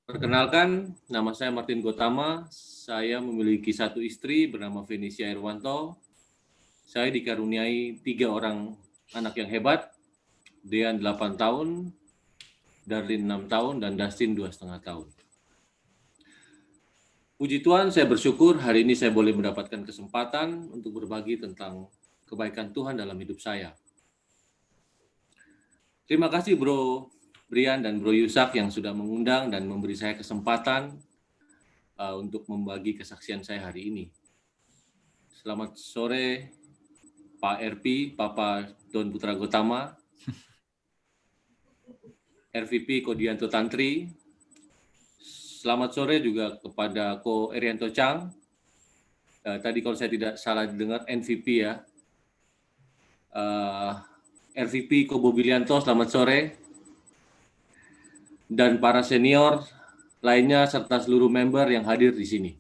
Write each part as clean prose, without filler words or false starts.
Perkenalkan, nama saya Martin Gotama. Saya memiliki satu istri bernama Venesia Irwanto. Saya dikaruniai 3 orang anak yang hebat, Dean 8 tahun, Darlin 6 tahun, dan Dustin 2,5 tahun. Puji Tuhan, saya bersyukur hari ini saya boleh mendapatkan kesempatan untuk berbagi tentang kebaikan Tuhan dalam hidup saya. Terima kasih Bro Brian dan Bro Yusak yang sudah mengundang dan memberi saya kesempatan untuk membagi kesaksian saya hari ini. Selamat sore Pak RP, Papa Don Putra Gotama, RVP Kodianto Tantri. Selamat sore juga kepada Ko Erianto Chang. Tadi kalau saya tidak salah dengar NVP ya. RVP Ko Bobilianto, selamat sore. Dan para senior lainnya serta seluruh member yang hadir di sini.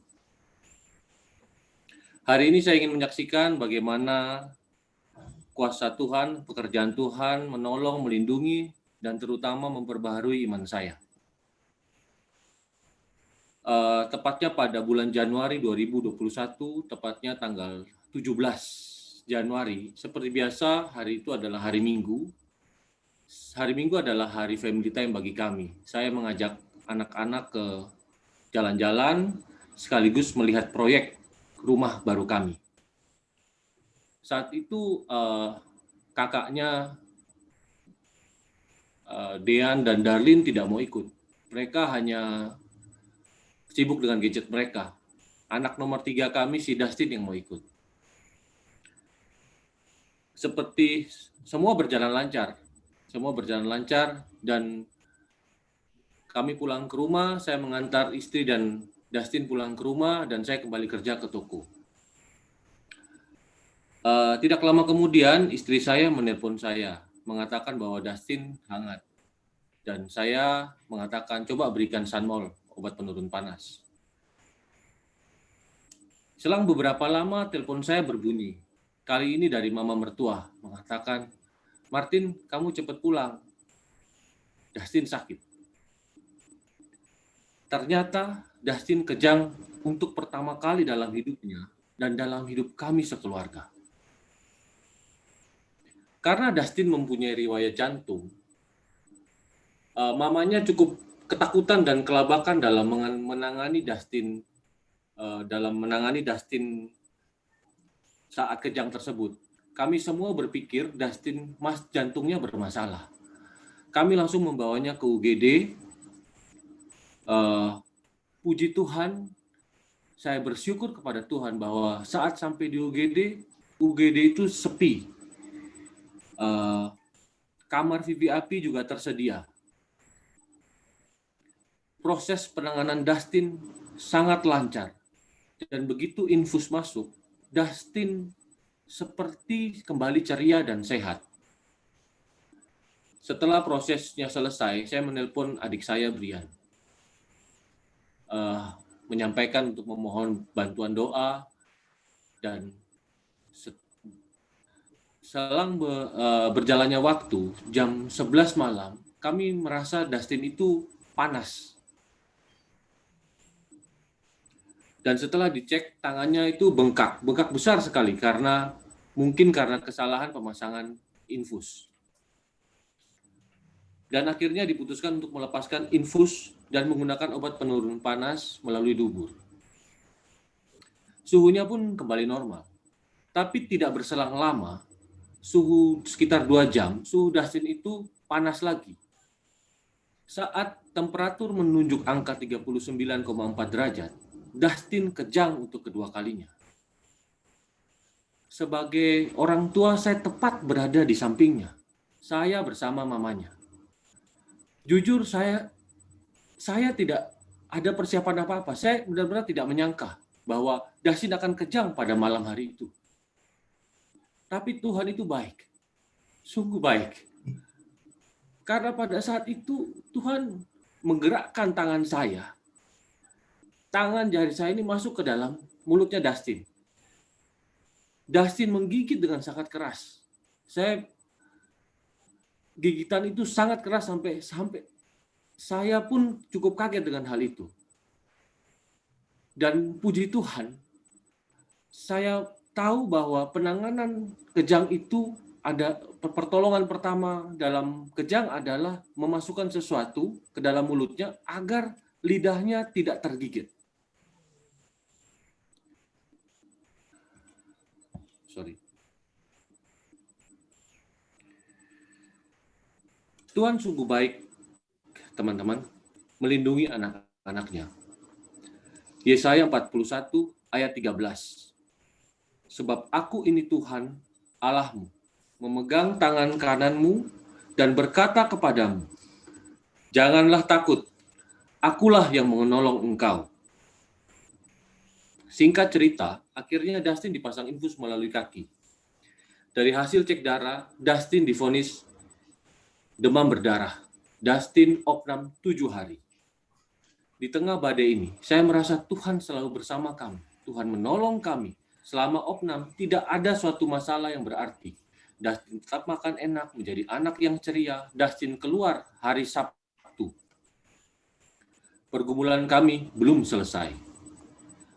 Hari ini saya ingin menyaksikan bagaimana kuasa Tuhan, pekerjaan Tuhan menolong, melindungi, dan terutama memperbaharui iman saya. Tepatnya pada bulan Januari 2021, tepatnya tanggal 17 Januari. Seperti biasa, hari itu adalah hari Minggu. Hari Minggu adalah hari family time bagi kami. Saya mengajak anak-anak ke jalan-jalan, sekaligus melihat proyek rumah baru kami. Saat itu kakaknya Dean dan Darlin tidak mau ikut. Mereka hanya sibuk dengan gadget mereka. Anak nomor 3 kami, si Dustin, yang mau ikut. Seperti semua berjalan lancar. Semua berjalan lancar dan kami pulang ke rumah, saya mengantar istri dan Dustin pulang ke rumah dan saya kembali kerja ke toko. Tidak lama kemudian istri saya menelpon saya, mengatakan bahwa Dustin hangat. Dan saya mengatakan coba berikan Sunmol, obat penurun panas. Selang beberapa lama telepon saya berbunyi. Kali ini dari mama mertua, mengatakan, Martin, kamu cepat pulang. Dustin sakit. Ternyata Dustin kejang untuk pertama kali dalam hidupnya dan dalam hidup kami sekeluarga. Karena Dustin mempunyai riwayat jantung, mamanya cukup ketakutan dan kelabakan dalam menangani Dustin saat kejang tersebut. Kami semua berpikir Dustin jantungnya bermasalah. Kami langsung membawanya ke UGD. Puji Tuhan, saya bersyukur kepada Tuhan bahwa saat sampai di UGD itu sepi. Kamar VVIP juga tersedia. Proses penanganan Dustin sangat lancar. Dan begitu infus masuk, Dustin seperti kembali ceria dan sehat. Setelah prosesnya selesai, saya menelpon adik saya Brian, menyampaikan untuk memohon bantuan doa, dan selang berjalannya waktu, jam 11 malam, kami merasa Dustin itu panas. Dan setelah dicek, tangannya itu bengkak besar sekali mungkin karena kesalahan pemasangan infus. Dan akhirnya diputuskan untuk melepaskan infus dan menggunakan obat penurun panas melalui dubur. Suhunya pun kembali normal. Tapi tidak berselang lama, suhu sekitar 2 jam, suhu Dustin itu panas lagi. Saat temperatur menunjuk angka 39,4 derajat, Dustin kejang untuk kedua kalinya. Sebagai orang tua, saya tepat berada di sampingnya. Saya bersama mamanya. Jujur, saya tidak ada persiapan apa-apa. Saya benar-benar tidak menyangka bahwa Dustin akan kejang pada malam hari itu. Tapi Tuhan itu baik. Sungguh baik. Karena pada saat itu Tuhan menggerakkan tangan saya. Tangan jari saya ini masuk ke dalam mulutnya Dustin. Dustin menggigit dengan sangat keras. Gigitan itu sangat keras sampai Saya pun cukup kaget dengan hal itu. Dan puji Tuhan, saya tahu bahwa penanganan kejang itu ada pertolongan pertama dalam kejang adalah memasukkan sesuatu ke dalam mulutnya agar lidahnya tidak tergigit. Tuhan sungguh baik, teman-teman, melindungi anak-anaknya. Yesaya 41 ayat 13. Sebab aku ini Tuhan, Allahmu, memegang tangan kananmu dan berkata kepadamu, janganlah takut, akulah yang menolong engkau. Singkat cerita, akhirnya Dustin dipasang infus melalui kaki. Dari hasil cek darah, Dustin divonis demam berdarah. Dustin opnam 7 hari. Di tengah badai ini, saya merasa Tuhan selalu bersama kami. Tuhan menolong kami. Selama opnam, tidak ada suatu masalah yang berarti. Dustin tetap makan enak, menjadi anak yang ceria. Dustin keluar hari Sabtu. Pergumulan kami belum selesai.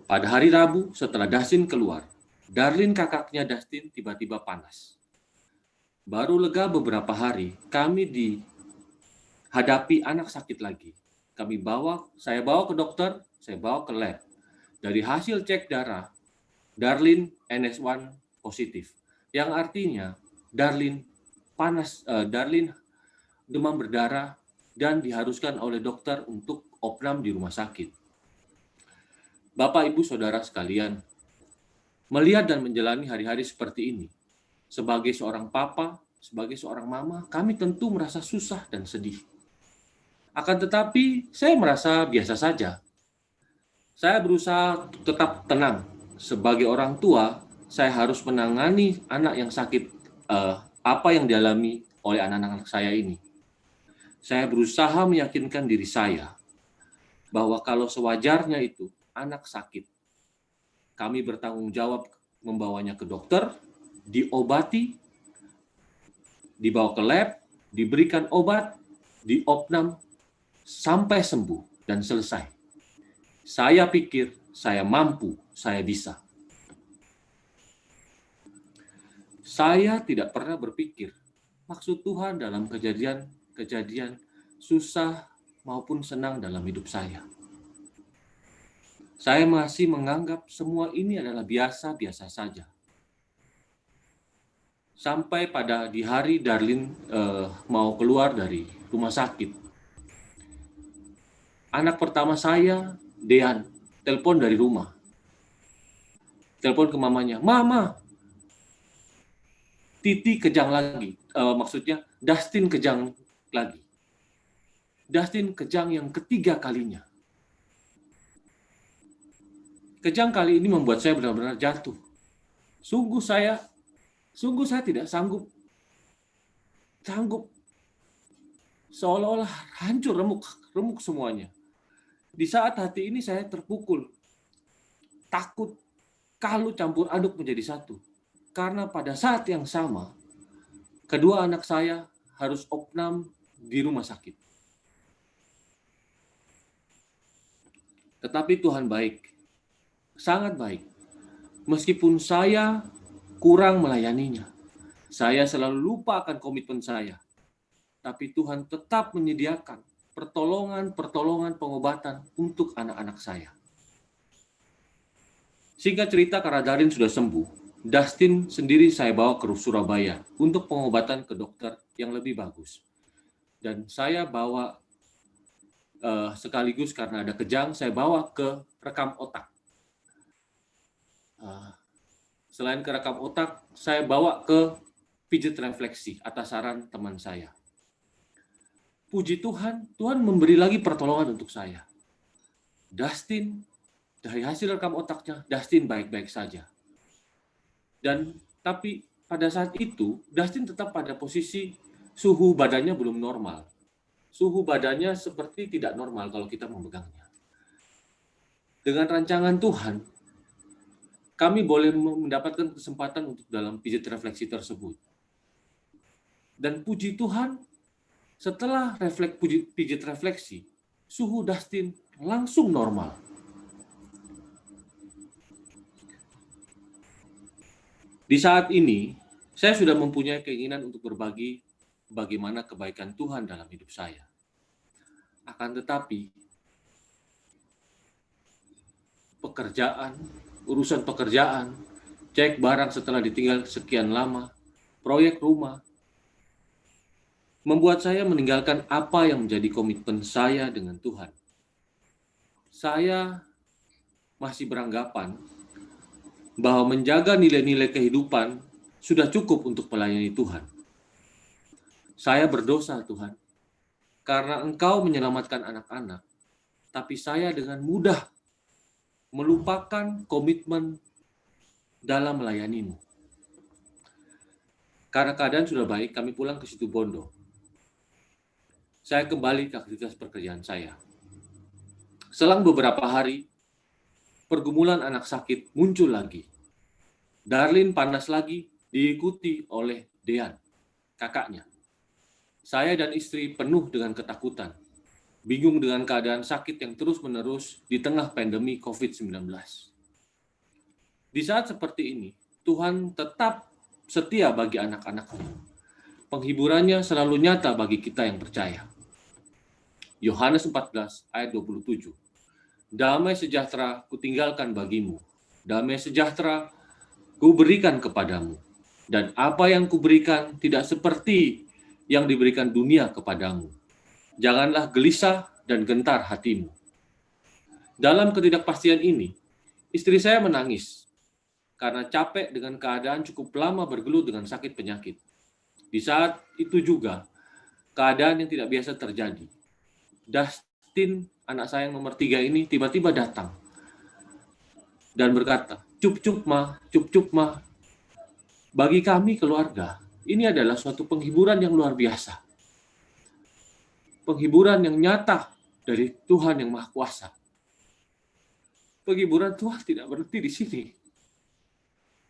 Pada hari Rabu, setelah Dustin keluar, Darlin kakaknya Dustin tiba-tiba panas. Baru lega beberapa hari, kami dihadapi anak sakit lagi. Saya bawa ke dokter, saya bawa ke lab. Dari hasil cek darah, Darlin NS1 positif. Yang artinya Darlin Darlin demam berdarah dan diharuskan oleh dokter untuk opnam di rumah sakit. Bapak, Ibu, Saudara sekalian, melihat dan menjalani hari-hari seperti ini, sebagai seorang papa, sebagai seorang mama, kami tentu merasa susah dan sedih. Akan tetapi, saya merasa biasa saja. Saya berusaha tetap tenang. Sebagai orang tua, saya harus menangani anak yang sakit, apa yang dialami oleh anak-anak saya ini. Saya berusaha meyakinkan diri saya bahwa kalau sewajarnya itu anak sakit, kami bertanggung jawab membawanya ke dokter, diobati, dibawa ke lab, diberikan obat, diopnam, sampai sembuh dan selesai. Saya pikir saya mampu, saya bisa. Saya tidak pernah berpikir maksud Tuhan dalam kejadian susah maupun senang dalam hidup saya. Saya masih menganggap semua ini adalah biasa-biasa saja. Sampai pada di hari Darlin mau keluar dari rumah sakit. Anak pertama saya, Dean, telepon dari rumah. Telepon ke mamanya, "Mama, Titi kejang lagi." Maksudnya Dustin kejang lagi. Dustin kejang yang ketiga kalinya. Kejang kali ini membuat saya benar-benar jatuh. Sungguh saya tidak sanggup seolah-olah hancur, remuk semuanya. Di saat hati ini saya terpukul, takut, kalut campur aduk menjadi satu. Karena pada saat yang sama, kedua anak saya harus opnam di rumah sakit. Tetapi Tuhan baik, sangat baik. Meskipun saya kurang melayaninya, saya selalu lupa akan komitmen saya. Tapi Tuhan tetap menyediakan pertolongan pengobatan untuk anak-anak saya. Singkat cerita, karena Darin sudah sembuh, Dustin sendiri saya bawa ke Surabaya untuk pengobatan ke dokter yang lebih bagus. Dan saya bawa sekaligus karena ada kejang, saya bawa ke rekam otak. Selain ke rekam otak, saya bawa ke pijat refleksi atas saran teman saya. Puji Tuhan, Tuhan memberi lagi pertolongan untuk saya. Dustin, dari hasil rekam otaknya, Dustin baik-baik saja. Tapi pada saat itu, Dustin tetap pada posisi suhu badannya belum normal. Suhu badannya seperti tidak normal kalau kita memegangnya. Dengan rancangan Tuhan, kami boleh mendapatkan kesempatan untuk dalam pijat refleksi tersebut. Dan puji Tuhan, Setelah pijit refleksi, suhu Dustin langsung normal. Di saat ini, saya sudah mempunyai keinginan untuk berbagi bagaimana kebaikan Tuhan dalam hidup saya. Akan tetapi, urusan pekerjaan, cek barang setelah ditinggal sekian lama, proyek rumah, membuat saya meninggalkan apa yang menjadi komitmen saya dengan Tuhan. Saya masih beranggapan bahwa menjaga nilai-nilai kehidupan sudah cukup untuk melayani Tuhan. Saya berdosa, Tuhan, karena Engkau menyelamatkan anak-anak, tapi saya dengan mudah melupakan komitmen dalam melayani-Mu. Karena keadaan sudah baik, kami pulang ke Situbondo. Saya kembali ke aktivitas pekerjaan saya. Selang beberapa hari, pergumulan anak sakit muncul lagi. Darlin panas lagi, diikuti oleh Dean, kakaknya. Saya dan istri penuh dengan ketakutan, bingung dengan keadaan sakit yang terus-menerus di tengah pandemi COVID-19. Di saat seperti ini, Tuhan tetap setia bagi anak-anaknya. Penghiburannya selalu nyata bagi kita yang percaya. Yohanes 14 ayat 27. Damai sejahtera kutinggalkan bagimu. Damai sejahtera kuberikan kepadamu. Dan apa yang kuberikan tidak seperti yang diberikan dunia kepadamu. Janganlah gelisah dan gentar hatimu. Dalam ketidakpastian ini, istri saya menangis karena capek dengan keadaan cukup lama bergelut dengan sakit penyakit. Di saat itu juga, keadaan yang tidak biasa terjadi. Dustin, anak saya yang nomor 3 ini, tiba-tiba datang dan berkata, cup-cup ma. Bagi kami keluarga, ini adalah suatu penghiburan yang luar biasa. Penghiburan yang nyata dari Tuhan yang Maha Kuasa. Penghiburan Tuhan tidak berhenti di sini.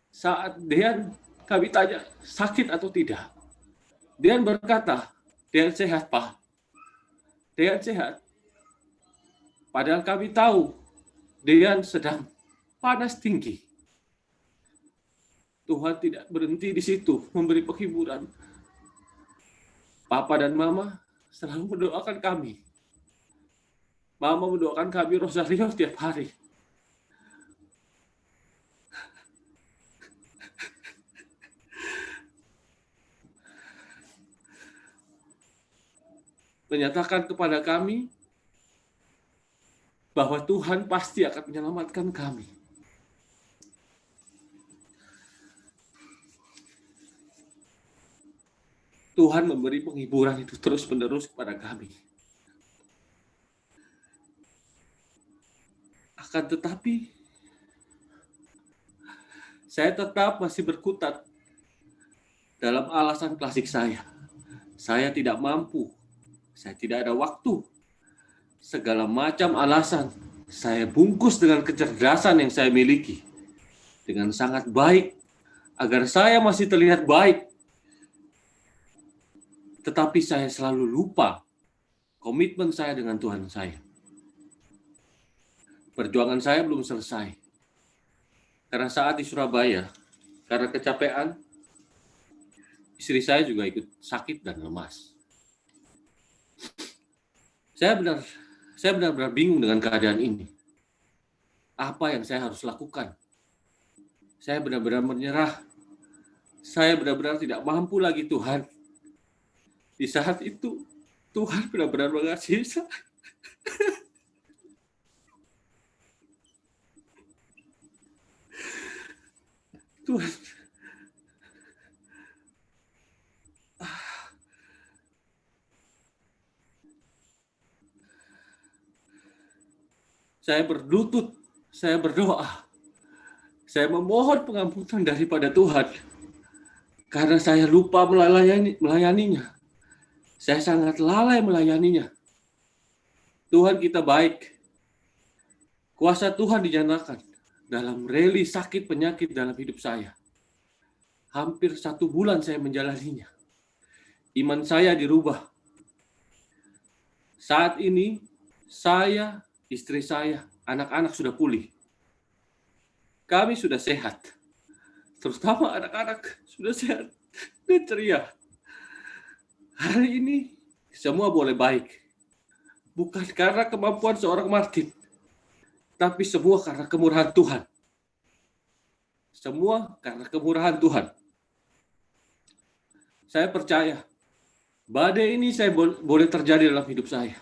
Saat Dean kami tanya sakit atau tidak, Dean berkata, Dean sehat, Pak. Dean sehat. Padahal kami tahu Dean sedang panas tinggi. Tuhan tidak berhenti di situ memberi penghiburan. Papa dan Mama selalu mendoakan kami. Mama mendoakan kami rosario tiap hari. Menyatakan kepada kami bahwa Tuhan pasti akan menyelamatkan kami. Tuhan memberi penghiburan itu terus-menerus kepada kami. Akan tetapi, saya tetap masih berkutat dalam alasan klasik saya. Saya tidak mampu, saya tidak ada waktu. Segala macam alasan saya bungkus dengan kecerdasan yang saya miliki. Dengan sangat baik, agar saya masih terlihat baik. Tetapi saya selalu lupa komitmen saya dengan Tuhan saya. Perjuangan saya belum selesai. Karena saat di Surabaya, karena kecapean, istri saya juga ikut sakit dan lemas. Saya benar-benar bingung dengan keadaan ini. Apa yang saya harus lakukan? Saya benar-benar menyerah. Saya benar-benar tidak mampu lagi, Tuhan. Di saat itu, Tuhan benar-benar mengasihi saya. Tuhan. Saya berlutut, saya berdoa. Saya memohon pengampunan daripada Tuhan. Karena saya lupa melayaninya. Saya sangat lalai melayaninya. Tuhan kita baik. Kuasa Tuhan dinyatakan dalam reli sakit penyakit dalam hidup saya. Hampir 1 bulan saya menjalaninya. Iman saya dirubah. Saat ini saya, istri saya, anak-anak sudah pulih. Kami sudah sehat. Terutama anak-anak sudah sehat dan ceria. Hari ini semua boleh baik. Bukan karena kemampuan seorang Martin, tapi semua karena kemurahan Tuhan. Semua karena kemurahan Tuhan. Saya percaya badai ini boleh terjadi dalam hidup saya.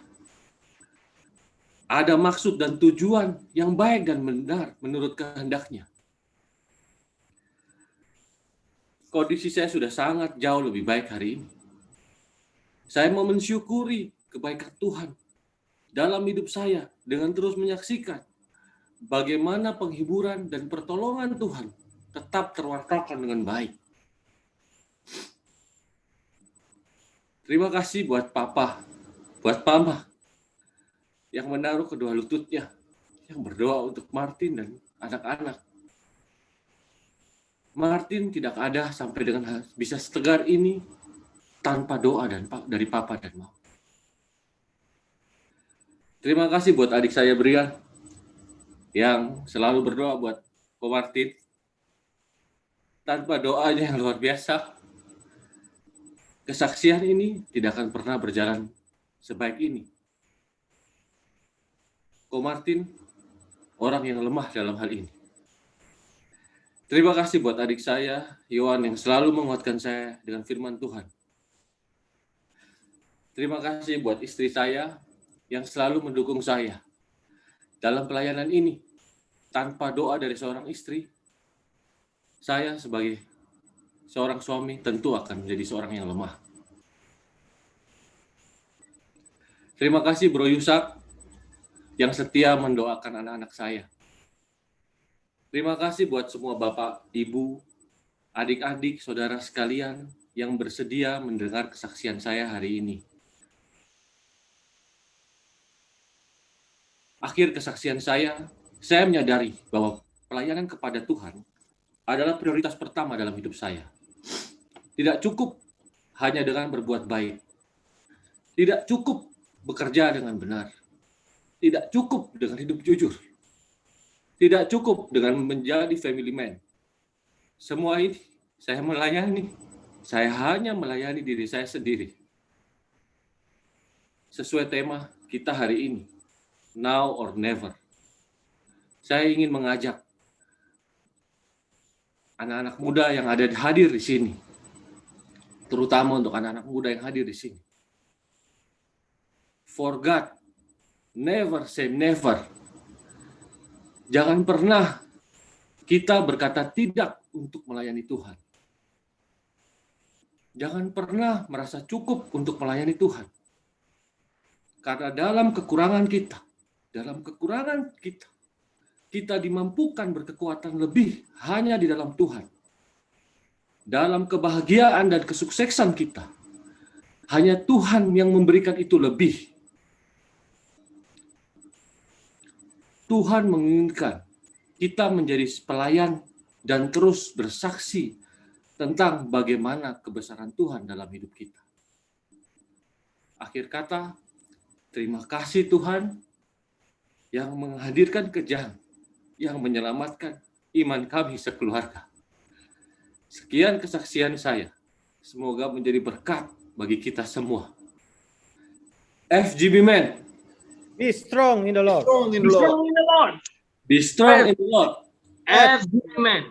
Ada maksud dan tujuan yang baik dan benar menurut kehendaknya. Kondisi saya sudah sangat jauh lebih baik hari ini. Saya mau mensyukuri kebaikan Tuhan dalam hidup saya dengan terus menyaksikan bagaimana penghiburan dan pertolongan Tuhan tetap terwartakan dengan baik. Terima kasih buat Papa, buat Mama yang menaruh kedua lututnya, yang berdoa untuk Martin dan anak-anak. Martin tidak ada sampai dengan bisa setegar ini tanpa doa dari Papa dan Mama. Terima kasih buat adik saya Brian yang selalu berdoa buat Ko Martin. Tanpa doanya yang luar biasa, kesaksian ini tidak akan pernah berjalan sebaik ini. Ko Martin, orang yang lemah dalam hal ini. Terima kasih buat adik saya, Yohan, yang selalu menguatkan saya dengan firman Tuhan. Terima kasih buat istri saya yang selalu mendukung saya dalam pelayanan ini. Tanpa doa dari seorang istri, saya sebagai seorang suami tentu akan menjadi seorang yang lemah. Terima kasih Bro Yusak yang setia mendoakan anak-anak saya. Terima kasih buat semua Bapak, Ibu, adik-adik, saudara sekalian yang bersedia mendengar kesaksian saya hari ini. Akhir kesaksian saya menyadari bahwa pelayanan kepada Tuhan adalah prioritas pertama dalam hidup saya. Tidak cukup hanya dengan berbuat baik. Tidak cukup bekerja dengan benar. Tidak cukup dengan hidup jujur. Tidak cukup dengan menjadi family man. Semua ini saya melayani. Saya hanya melayani diri saya sendiri. Sesuai tema kita hari ini, now or never. Saya ingin mengajak anak-anak muda yang hadir di sini, terutama untuk anak-anak muda yang hadir di sini. For God, never say never. Jangan pernah kita berkata tidak untuk melayani Tuhan. Jangan pernah merasa cukup untuk melayani Tuhan. Karena dalam kekurangan kita, kita dimampukan berkekuatan lebih hanya di dalam Tuhan. Dalam kebahagiaan dan kesuksesan kita, hanya Tuhan yang memberikan itu lebih. Tuhan menginginkan kita menjadi pelayan dan terus bersaksi tentang bagaimana kebesaran Tuhan dalam hidup kita. Akhir kata, terima kasih Tuhan yang menghadirkan kejang, yang menyelamatkan iman kami sekeluarga. Sekian kesaksian saya. Semoga menjadi berkat bagi kita semua. FGB Men. Be strong in the Lord. Be strong in the Lord. Be strong in the Lord. FGB Men.